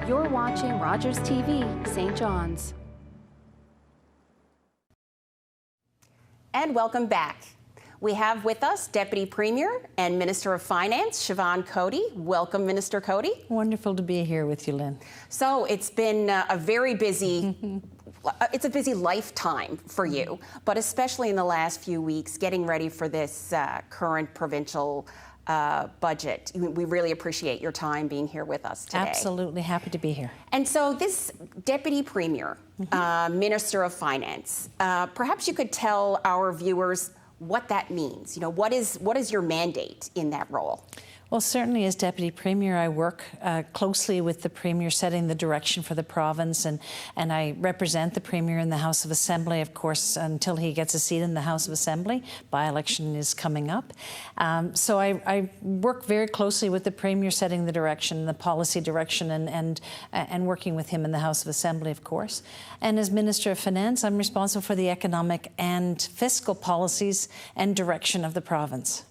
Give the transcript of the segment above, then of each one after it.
You're watching Rogers TV, St. John's. And welcome back. We have with us Deputy Premier and Minister of Finance, Siobhan Coady. Welcome, Minister Coady. Wonderful to be here with you, Lynn. So it's been a very busy, it's a busy lifetime for you, but especially in the last few weeks, getting ready for this current provincial budget. We really appreciate your time being here with us today. Absolutely happy to be here. And so this Deputy Premier, Minister of Finance, perhaps you could tell our viewers what that means. You know, what is your mandate in that role? Well, certainly as Deputy Premier, I work closely with the Premier setting the direction for the province, and I represent the Premier in the House of Assembly, of course, until he gets a seat in the House of Assembly. By-election is coming up. So I work very closely with the Premier setting the direction, the policy direction, and working with him in the House of Assembly, of course. And as Minister of Finance, I'm responsible for the economic and fiscal policies and direction of the province.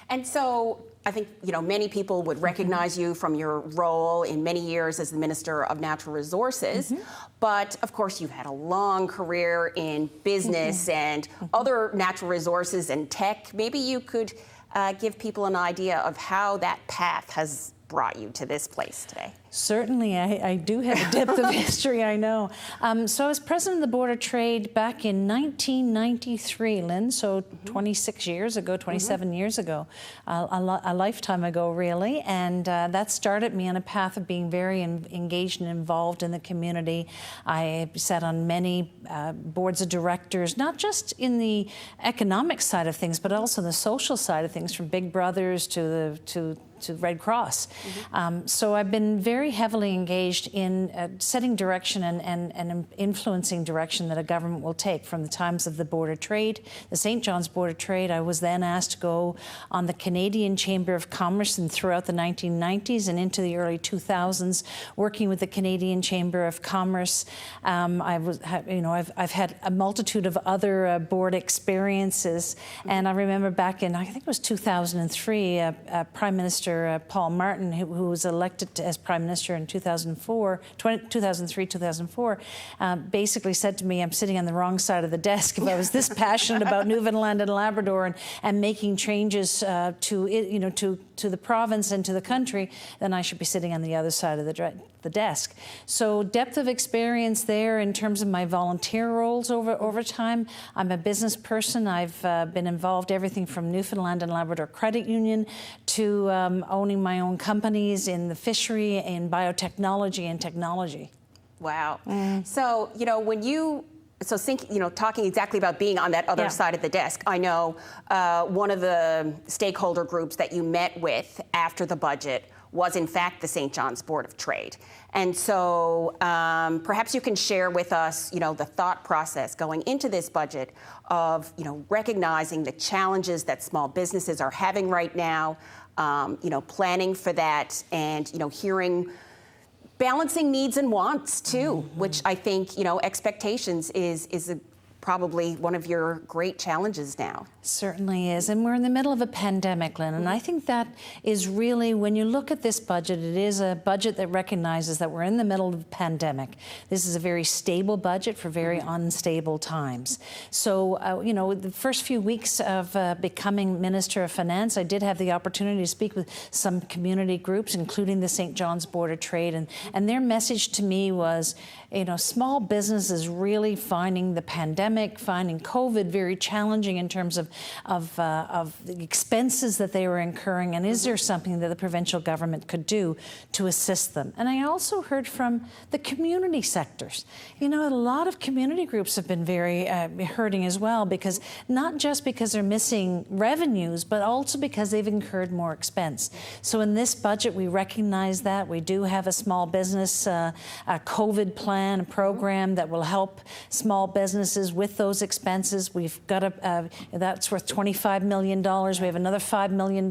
And so I think, you know, many people would recognize you from your role in many years as the Minister of Natural Resources, but of course you've had a long career in business and other natural resources and tech. Maybe you could give people an idea of how that path has brought you to this place today. Certainly, I do have a depth of history, I know. So I was President of the Board of Trade back in 1993, Lynn, so 26 years ago, 27 years ago, a lifetime ago, really. And that started me on a path of being very engaged and involved in the community. I sat on many boards of directors, not just in the economic side of things, but also the social side of things, from Big Brothers to Red Cross. So I've been very heavily engaged in setting direction and influencing direction that a government will take from the times of the Board of Trade, the St. John's Board of Trade. I was then asked to go on the Canadian Chamber of Commerce and throughout the 1990s and into the early 2000s, working with the Canadian Chamber of Commerce. I've had a multitude of other board experiences, and I remember back in, I think it was 2003, Prime Minister Paul Martin, who was elected as Prime Minister in 2003-2004, basically said to me, I'm sitting on the wrong side of the desk. If I was this passionate about Newfoundland and Labrador and making changes to the province and to the country, then I should be sitting on the other side of the desk. So depth of experience there in terms of my volunteer roles over time. I'm a business person. I've been involved everything from Newfoundland and Labrador Credit Union to owning my own companies in the fishery, in biotechnology and technology. Wow. So, you know, talking exactly about being on that other side of the desk, I know one of the stakeholder groups that you met with after the budget was in fact the St. John's Board of Trade. And so perhaps you can share with us, you know, the thought process going into this budget of, you know, recognizing the challenges that small businesses are having right now, you know, planning for that, and, you know, balancing needs and wants too, which I think, you know, expectations is probably one of your great challenges now. Certainly is, and we're in the middle of a pandemic, Lynn, and I think that is really, when you look at this budget, it is a budget that recognizes that we're in the middle of a pandemic. This is a very stable budget for very unstable times. So, you know, the first few weeks of becoming Minister of Finance, I did have the opportunity to speak with some community groups, including the St. John's Board of Trade, and their message to me was, you know, small businesses really finding the pandemic, finding COVID very challenging in terms of the expenses that they were incurring, and is there something that the provincial government could do to assist them? And I also heard from the community sectors. You know, a lot of community groups have been very hurting as well, because not just because they're missing revenues, but also because they've incurred more expense. So in this budget, we recognize that. We do have a small business a COVID plan, a program that will help small businesses with with those expenses. We've got that's worth $25 million. We have another $5 million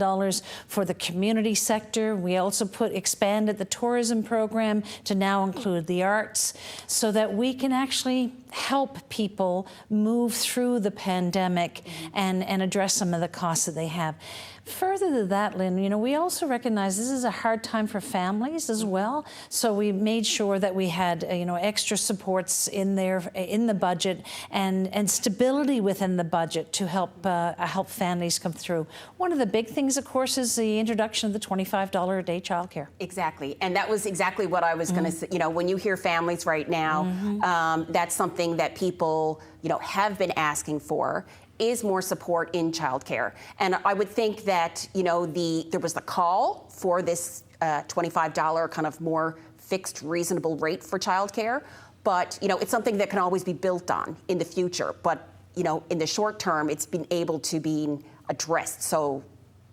for the community sector. We also expanded the tourism program to now include the arts, so that we can actually help people move through the pandemic and address some of the costs that they have. Further to that, Lynn, you know, we also recognize this is a hard time for families as well. So we made sure that we had, you know, extra supports in there in the budget and stability within the budget to help families come through. One of the big things, of course, is the introduction of the $25 a day childcare. Exactly, and that was exactly what I was going to say. You know, when you hear families right now, that's something that people, you know, have been asking for, is more support in childcare. And I would think that, you know, there was the call for this $25 kind of more fixed, reasonable rate for childcare, but, you know, it's something that can always be built on in the future. But, you know, in the short term, it's been able to be addressed. So,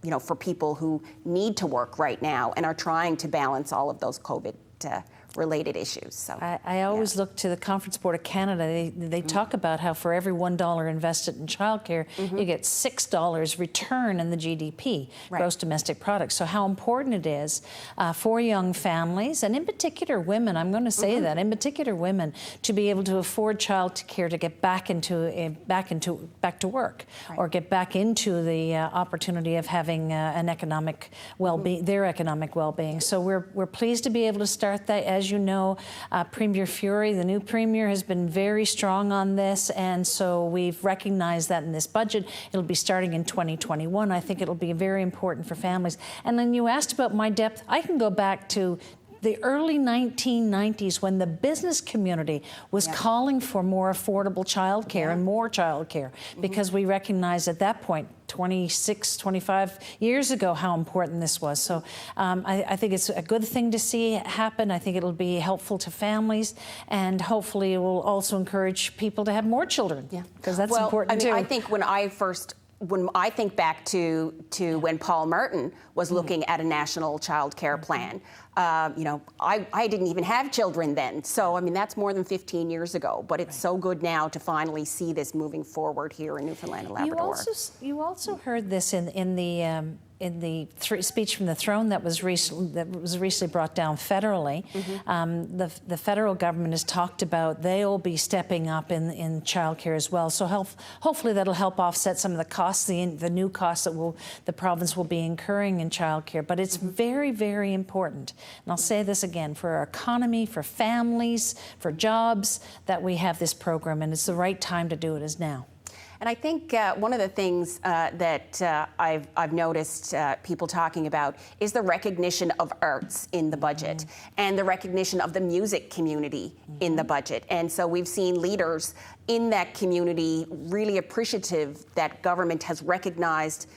you know, for people who need to work right now and are trying to balance all of those COVID related issues. So I always look to the Conference Board of Canada. They talk about how for every $1 invested in childcare, you get $6 return in the GDP, gross domestic product. So how important it is for young families, and in particular women, I'm going to say that, in particular women, to be able to afford childcare to get back to work, or get back into the opportunity of having an economic well-being, their economic well-being. So we're pleased to be able to start that. As you know, Premier Furey, the new Premier, has been very strong on this, and so we've recognized that in this budget. It'll be starting in 2021. I think it'll be very important for families. And then you asked about my depth. I can go back to the early 1990s when the business community was calling for more affordable childcare and more childcare, because we recognized at that point, 26, 25 years ago, how important this was. So I think it's a good thing to see happen. I think it'll be helpful to families, and hopefully it will also encourage people to have more children, because that's important too. I think when I think back to when Paul Merton was looking at a national child care plan, you know, I didn't even have children then. So, I mean, that's more than 15 years ago. But it's so good now to finally see this moving forward here in Newfoundland and Labrador. You also heard this in the speech from the throne that was recently brought down federally. The federal government has talked about they'll be stepping up in childcare as well. So hopefully that'll help offset some of the costs, the new costs that the province will be incurring in childcare. But it's very, very important. And I'll say this again, for our economy, for families, for jobs, that we have this program, and it's the right time to do it is now. And I think one of the things that I've noticed people talking about is the recognition of arts in the budget, and the recognition of the music community in the budget. And so we've seen leaders in that community really appreciative that government has recognized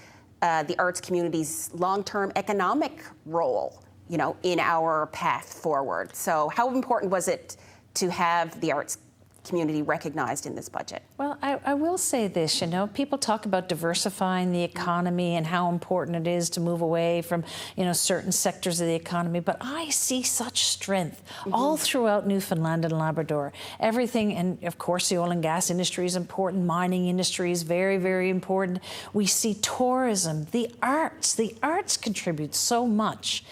the arts community's long-term economic role, you know, in our path forward. So how important was it to have the arts community recognized in this budget? Well, I will say this, you know, people talk about diversifying the economy and how important it is to move away from, you know, certain sectors of the economy, but I see such strength all throughout Newfoundland and Labrador. Everything, and of course the oil and gas industry is important, mining industry is very, very important. We see tourism, the arts contribute so much,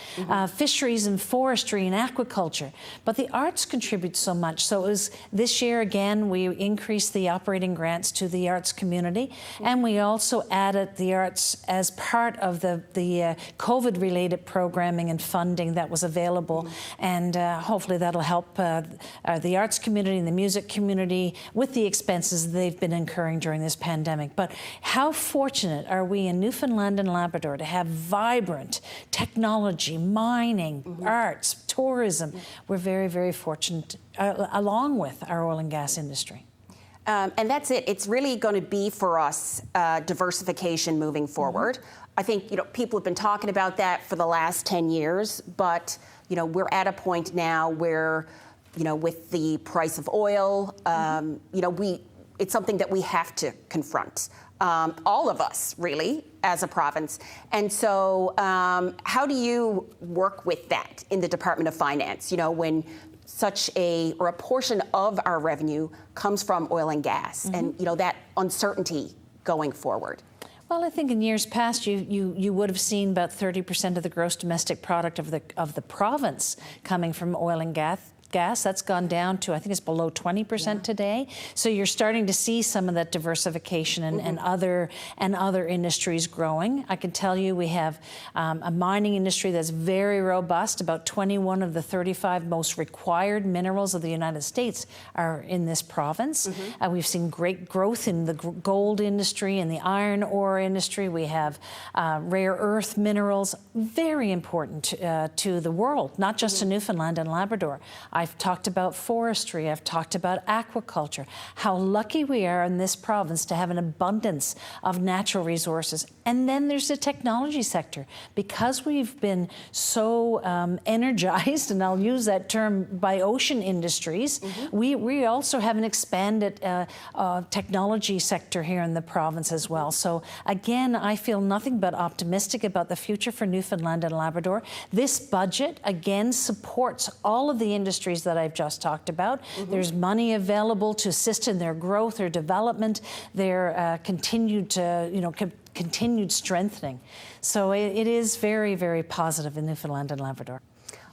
fisheries and forestry and aquaculture, but the arts contribute so much. So it was this year, again, we increased the operating grants to the arts community, and we also added the arts as part of the COVID-related programming and funding that was available, and hopefully that'll help the arts community and the music community with the expenses they've been incurring during this pandemic. But how fortunate are we in Newfoundland and Labrador to have vibrant technology, mining, arts, tourism. We're very, very fortunate, along with our oil and gas industry. And that's it. It's really going to be for us diversification moving forward. I think, you know, people have been talking about that for the last 10 years, but, you know, we're at a point now where, you know, with the price of oil, you know, it's something that we have to confront. All of us, really, as a province. And so how do you work with that in the Department of Finance? You know, when such a portion of our revenue comes from oil and gas, and that uncertainty going forward? Well, I think in years past, you would have seen about 30% of the gross domestic product of the province coming from oil and gas. That's gone down to, I think it's below 20% today. So you're starting to see some of that diversification and other industries growing. I can tell you we have a mining industry that's very robust. About 21 of the 35 most required minerals of the United States are in this province. We've seen great growth in the gold industry and the iron ore industry. We have rare earth minerals, very important to the world, not just to Newfoundland and Labrador. I've talked about forestry, I've talked about aquaculture, how lucky we are in this province to have an abundance of natural resources. And then there's the technology sector. Because we've been so energized, and I'll use that term, by ocean industries, we also have an expanded technology sector here in the province as well. So again, I feel nothing but optimistic about the future for Newfoundland and Labrador. This budget, again, supports all of the industries that I've just talked about. There's money available to assist in their growth, their development, their continued strengthening. So it is very, very positive in Newfoundland and Labrador.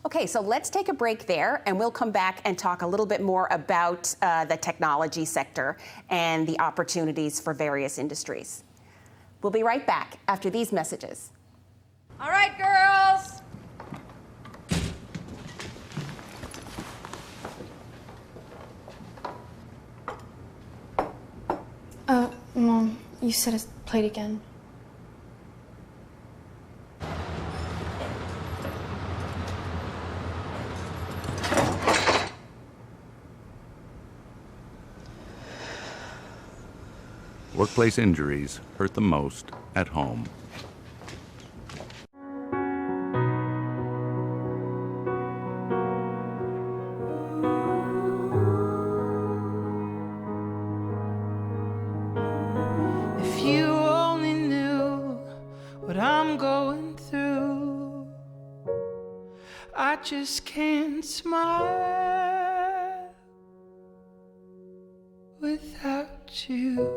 Okay, so let's take a break there, and we'll come back and talk a little bit more about the technology sector and the opportunities for various industries. We'll be right back after these messages. All right, girls. Mom, you said it's played again. Workplace injuries hurt the most at home. If you only knew what I'm going through, I just can't smile without you.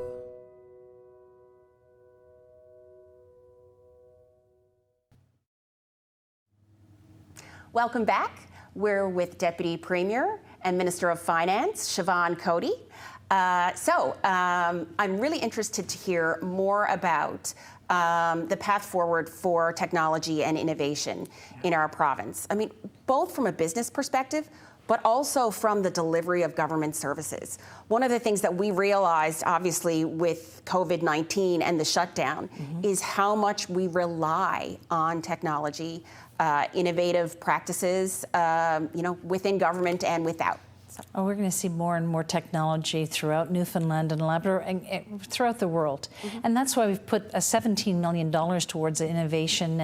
Welcome back. We're with Deputy Premier and Minister of Finance, Siobhan Coady. I'm really interested to hear more about the path forward for technology and innovation in our province. I mean, both from a business perspective, but also from the delivery of government services. One of the things that we realized, obviously, with COVID-19 and the shutdown is how much we rely on technology, innovative practices, within government and without. Oh, we're going to see more and more technology throughout Newfoundland and Labrador and throughout the world. And that's why we've put $17 million towards innovation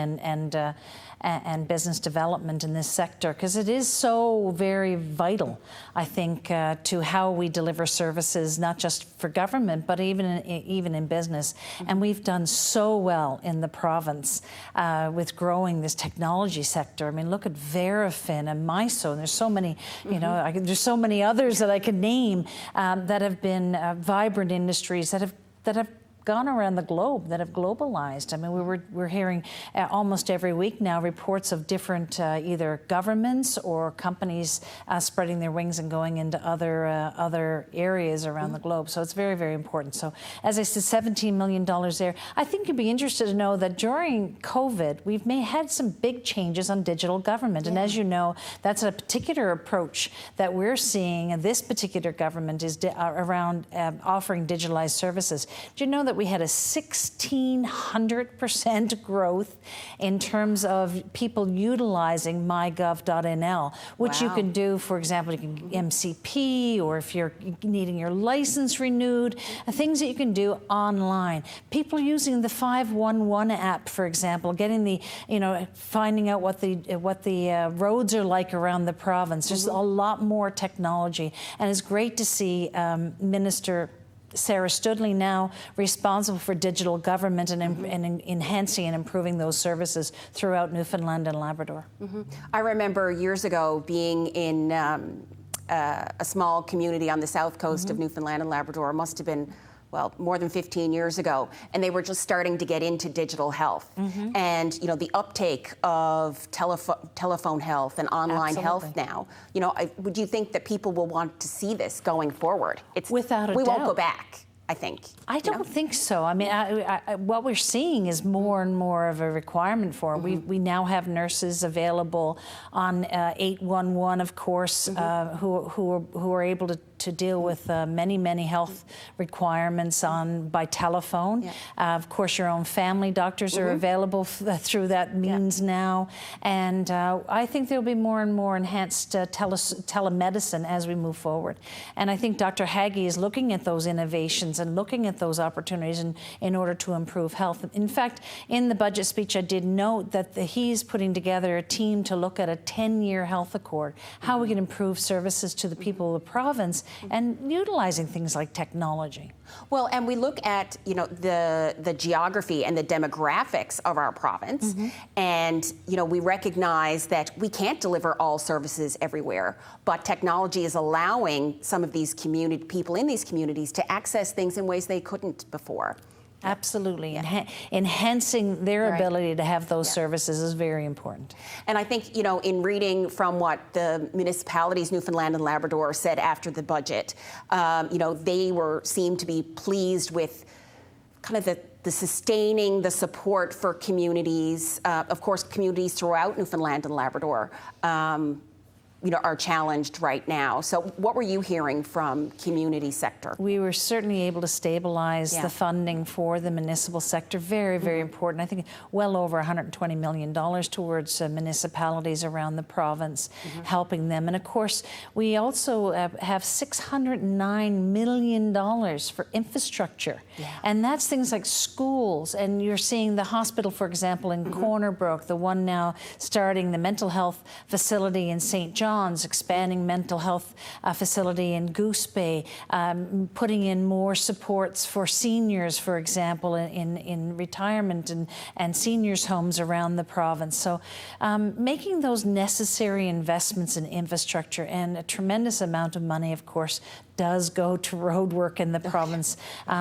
and business development in this sector, because it is so very vital, I think, to how we deliver services, not just for government, but even in business. And we've done so well in the province with growing this technology sector. I mean, look at Verifin and MISO, and there's so many, there's so many others that I could name that have been vibrant industries that have gone around the globe, that have globalized. I mean, we're hearing almost every week now reports of different either governments or companies spreading their wings and going into other areas around the globe. So it's very, very important. So as I said, $17 million there. I think you'd be interested to know that during COVID, we've had some big changes on digital government. And as you know, that's a particular approach that we're seeing. This particular government is around offering digitalized services. Do you know that we had a 1,600% growth in terms of people utilizing mygov.nl, which you can do, for example, you can MCP, or if you're needing your license renewed, things that you can do online. People using the 511 app, for example, getting the, finding out what the roads are like around the province. There's a lot more technology, and it's great to see Minister Sarah Studley, now responsible for digital government and, and enhancing and improving those services throughout Newfoundland and Labrador. I remember years ago being in a small community on the south coast of Newfoundland and Labrador. It must have been, well, more than 15 years ago, and they were just starting to get into digital health. And, you know, the uptake of telephone health and online health now, you know, would you think that people will want to see this going forward? Without a we doubt. won't go back, I think. I don't think so. I mean, what we're seeing is more and more of a requirement for it. We now have nurses available on 811, of course, who are able to deal with many health requirements by telephone. Of course, your own family doctors are available through that means now. And I think there'll be more and more enhanced telemedicine as we move forward. And I think Dr. Haggie is looking at those innovations and looking at those opportunities in order to improve health. In fact, in the budget speech, I did note that he's putting together a team to look at a 10-year health accord, how we can improve services to the people of the province and utilizing things like technology. Well, and we look at, you know, the geography and the demographics of our province, and, you know, we recognize that we can't deliver all services everywhere, but technology is allowing some of these people in these communities to access things in ways they couldn't before. Absolutely. Enhancing their ability to have those services is very important. And I think, you know, in reading from what the municipalities, Newfoundland and Labrador, said after the budget, you know, they seemed to be pleased with kind of the sustaining the support for communities. Of course, communities throughout Newfoundland and Labrador, you know, are challenged right now. So what were you hearing from community sector? We were certainly able to stabilize the funding for the municipal sector. Very, very important. I think well over $120 million towards municipalities around the province, helping them. And of course, we also have $609 million for infrastructure. And that's things like schools. And you're seeing the hospital, for example, in Corner Brook, the one now starting the mental health facility in St. John's, expanding mental health facility in Goose Bay, putting in more supports for seniors, for example, in retirement and seniors' homes around the province. So making those necessary investments in infrastructure, and a tremendous amount of money, of course, does go to road work in the province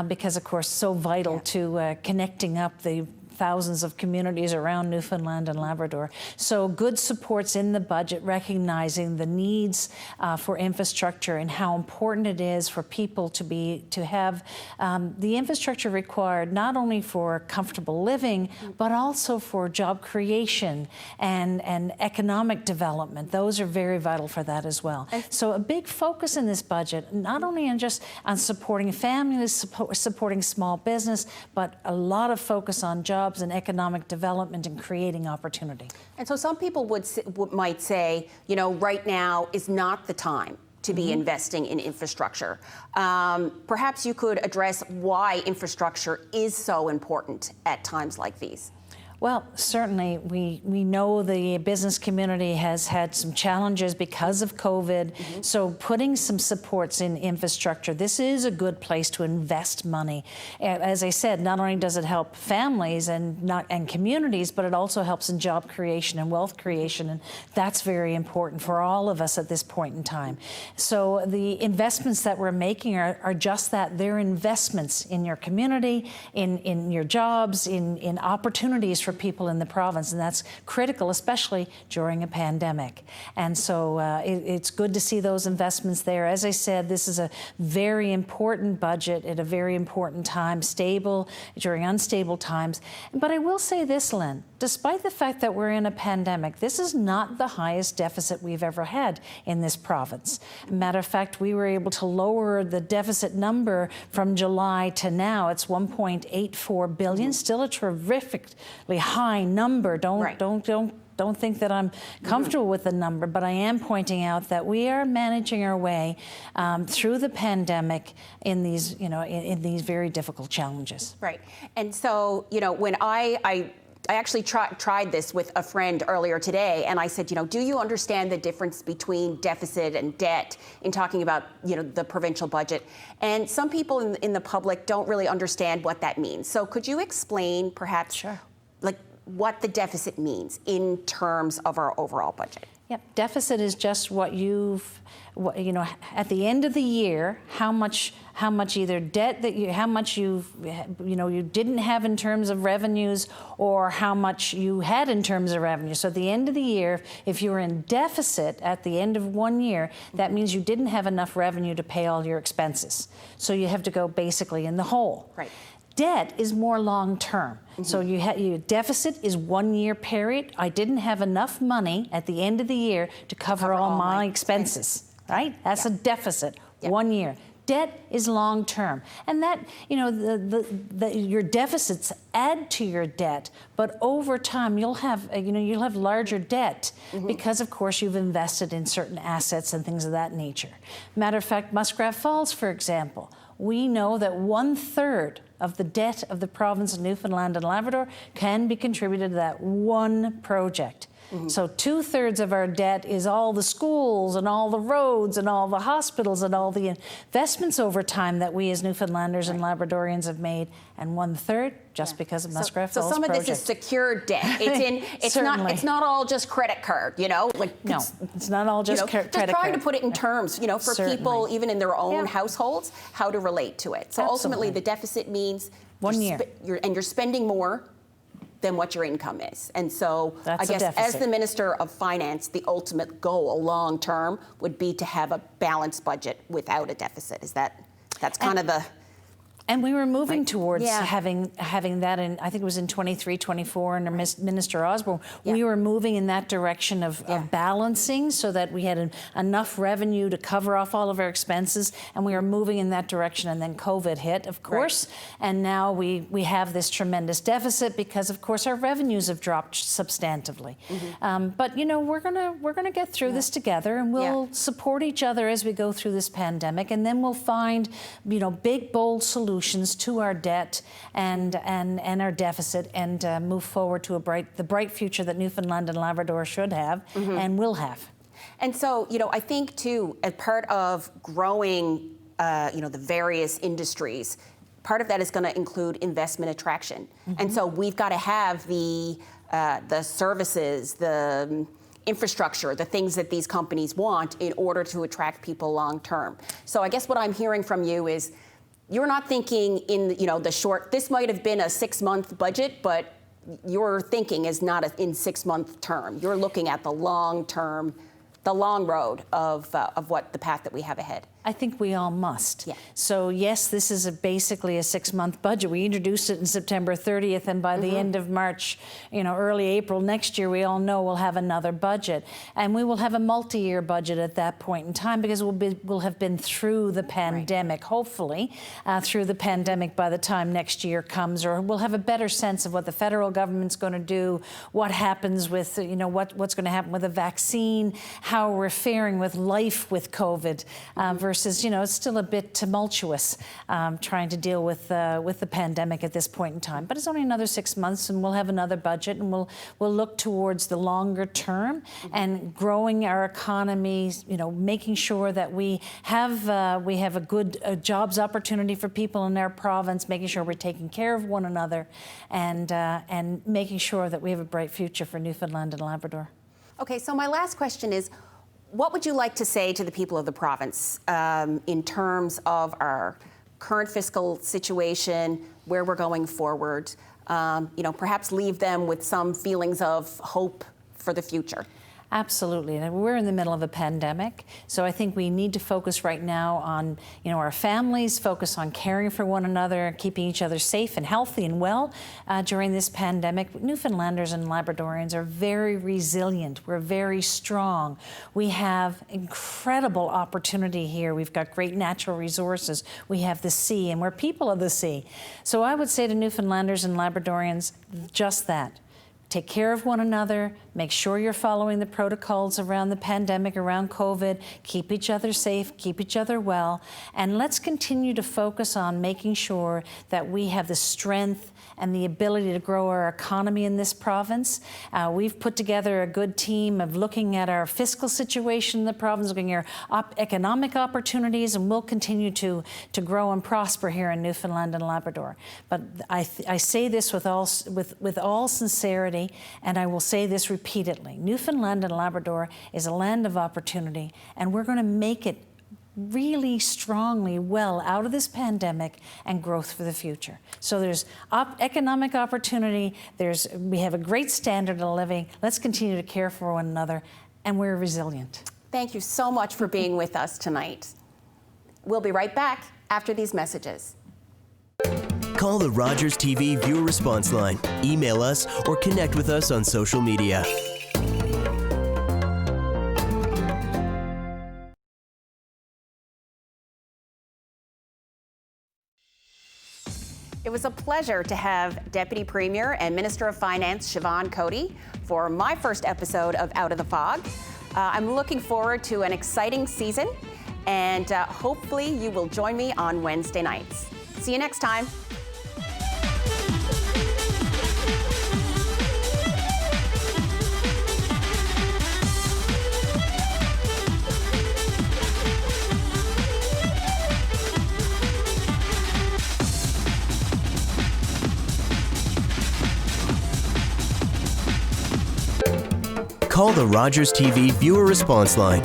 because, of course, so vital to connecting up the thousands of communities around Newfoundland and Labrador. So good supports in the budget, recognizing the needs for infrastructure and how important it is for people to have the infrastructure required not only for comfortable living, but also for job creation and economic development. Those are very vital for that as well. So a big focus in this budget, not only on supporting families, supporting small business, but a lot of focus on jobs and economic development and creating opportunity. And so some people might say, you know, right now is not the time to be investing in infrastructure. Perhaps you could address why infrastructure is so important at times like these. Well, certainly we know the business community has had some challenges because of COVID. So putting some supports in infrastructure, this is a good place to invest money. As I said, not only does it help families and communities, but it also helps in job creation and wealth creation, and that's very important for all of us at this point in time. So the investments that we're making are just that. They're investments in your community, in your jobs, in opportunities for people in the province, and that's critical, especially during a pandemic. And so it's good to see those investments there. As I said, this is a very important budget at a very important time, stable during unstable times. But I will say this, Lynn, despite the fact that we're in a pandemic, this is not the highest deficit we've ever had in this province. Matter of fact, we were able to lower the deficit number from July to now. It's $1.84 billion, still a terrifically high number. Don't think that I'm comfortable with the number, but I am pointing out that we are managing our way through the pandemic in these, in these very difficult challenges. Right. And so, when I I actually tried this with a friend earlier today, and I said, do you understand the difference between deficit and debt in talking about, the provincial budget? And some people in the public don't really understand what that means. So could you explain, perhaps, Sure. like what the deficit means in terms of our overall budget? Yep, deficit is just what at the end of the year, how much either debt that you didn't have in terms of revenues, or how much you had in terms of revenue. So at the end of the year, if you're in deficit at the end of 1 year, that means you didn't have enough revenue to pay all your expenses. So you have to go basically in the hole. Right. Debt is more long-term. So your deficit is 1 year period. I didn't have enough money at the end of the year to cover all my expenses, right? That's a deficit, 1 year. Debt is long-term, and that your deficits add to your debt, but over time you'll have larger debt because, of course, you've invested in certain assets and things of that nature. Matter of fact, Muskrat Falls, for example, we know that 1/3 of the debt of the province of Newfoundland and Labrador can be contributed to that one project. So 2/3 of our debt is all the schools and all the roads and all the hospitals and all the investments over time that we as Newfoundlanders and Labradorians have made, and 1/3 just because of Muskrat Falls So some project. of this is secured debt. It's not all just credit card, No, it's not all just credit card. Just trying to put it in terms, for people even in their own households, how to relate to it. So ultimately, the deficit means 1 year. You're spending more than what your income is. And so That's I a guess as deficit. the Minister of Finance, the ultimate goal long term would be to have a balanced budget without a deficit. That's kind of the... And we were moving towards Yeah. having that in, I think it was in 23, 24 under Minister Osborne. We were moving in that direction of balancing so that we had enough revenue to cover off all of our expenses, and we were moving in that direction, and then COVID hit, of course, and now we have this tremendous deficit because, of course, our revenues have dropped substantively. But, we're gonna get through this together, and we'll support each other as we go through this pandemic, and then we'll find, big, bold solutions to our debt and our deficit, and move forward to the bright future that Newfoundland and Labrador should have and will have. And so, I think too, as part of growing, the various industries, part of that is going to include investment attraction. And so we've got to have the services, the infrastructure, the things that these companies want in order to attract people long term. So I guess what I'm hearing from you is, you're not thinking in the short. This might have been a 6-month budget, but your thinking is not in 6-month term. You're looking at the long term, the long road of what the path that we have ahead. I think we all must. Yeah. So yes, this is basically a 6-month budget. We introduced it in September 30th, and by the end of March, early April next year, we all know we'll have another budget, and we will have a multi-year budget at that point in time because we'll have been through the pandemic, hopefully, through the pandemic by the time next year comes, or we'll have a better sense of what the federal government's going to do, what happens with, what's going to happen with a vaccine, how we're faring with life with COVID versus, it's still a bit tumultuous trying to deal with the pandemic at this point in time. But it's only another 6 months, and we'll have another budget, and we'll look towards the longer term and growing our economy. Making sure that we have a good jobs opportunity for people in our province, making sure we're taking care of one another, and making sure that we have a bright future for Newfoundland and Labrador. Okay, so my last question is, what would you like to say to the people of the province in terms of our current fiscal situation, where we're going forward? Perhaps leave them with some feelings of hope for the future. Absolutely. And we're in the middle of a pandemic, so I think we need to focus right now on, our families, focus on caring for one another, keeping each other safe and healthy and well during this pandemic. Newfoundlanders and Labradorians are very resilient. We're very strong. We have incredible opportunity here. We've got great natural resources. We have the sea, and we're people of the sea. So I would say to Newfoundlanders and Labradorians just that. Take care of one another, Make sure you're following the protocols around the pandemic, around COVID. Keep each other safe, keep each other well, and let's continue to focus on making sure that we have the strength and the ability to grow our economy in this province. We've put together a good team of looking at our fiscal situation in the province, looking at our economic opportunities, and we'll continue to grow and prosper here in Newfoundland and Labrador. But I say this with all sincerity, and I will say this repeatedly. Newfoundland and Labrador is a land of opportunity, and we're going to make it really strongly well out of this pandemic and growth for the future. So there's economic opportunity, we have a great standard of living, let's continue to care for one another, and we're resilient. Thank you so much for being with us tonight. We'll be right back after these messages. Call the Rogers TV viewer response line, email us, or connect with us on social media. It was a pleasure to have Deputy Premier and Minister of Finance Siobhan Coady for my first episode of Out of the Fog. I'm looking forward to an exciting season, and hopefully you will join me on Wednesday nights. See you next time. Call the Rogers TV viewer response line.